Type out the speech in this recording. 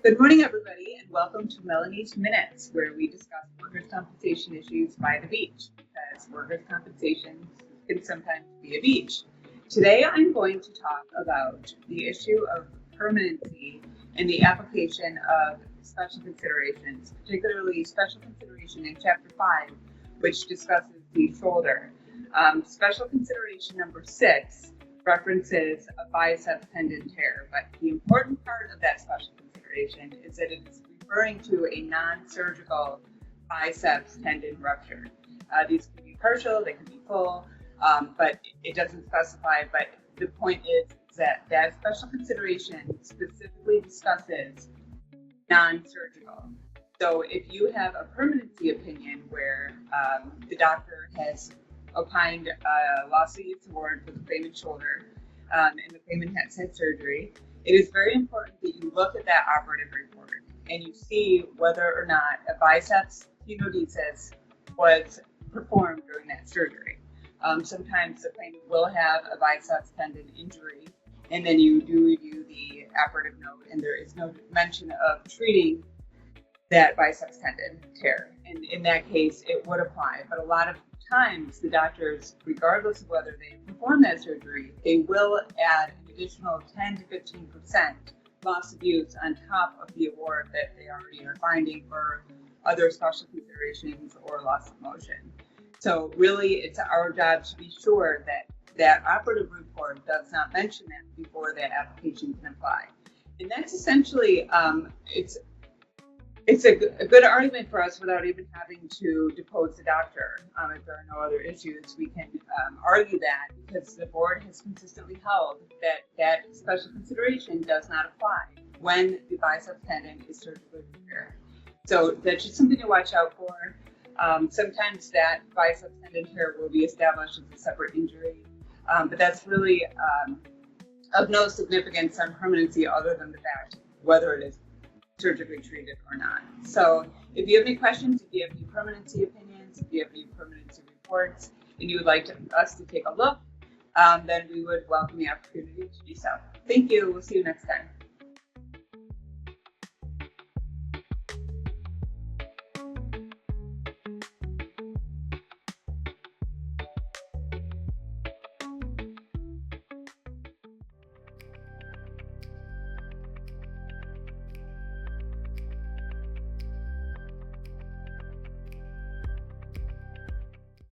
Good morning, everybody, and welcome to Melanie's Minutes, where we discuss workers' compensation issues by the beach, because workers' compensation can sometimes be a beach. Today, I'm going to talk about the issue of permanency and the application of special considerations, particularly special consideration in Chapter 5, which discusses the shoulder. Special consideration number 6 references a biceps tendon tear, but the important part of that special consideration is that it's referring to a non-surgical biceps tendon rupture. These can be partial, they can be full, but it doesn't specify. But the point is that that special consideration specifically discusses non-surgical. So if you have a permanency opinion where the doctor has opined lawsuit award for the claimant's shoulder, and the claimant has had surgery, it is very important that you look at that operative report and you see whether or not a biceps tenodesis was performed during that surgery. Sometimes the claimant will have a biceps tendon injury, and then you do review the operative note, and there is no mention of treating that biceps tendon tear. And in that case, it would apply. But a lot of times, the doctors, regardless of whether they perform that surgery, they will add an additional 10 to 15% loss of use on top of the award that they already are finding for other special considerations or loss of motion. So really, it's our job to be sure that that operative report does not mention that before that application can apply. And that's essentially, it's a good argument for us without even having to depose the doctor. If there are no other issues, we can argue that, because the board has consistently held that that special consideration does not apply when the biceps tendon is surgically repaired. So that's just something to watch out for. Sometimes that biceps tendon tear will be established as a separate injury, but that's really of no significance on permanency other than the fact whether it is surgically treated or not. So if you have any questions, if you have any permanency opinions, if you have any permanency reports, and you would like us to take a look, then we would welcome the opportunity to do so. Thank you. We'll see you next time.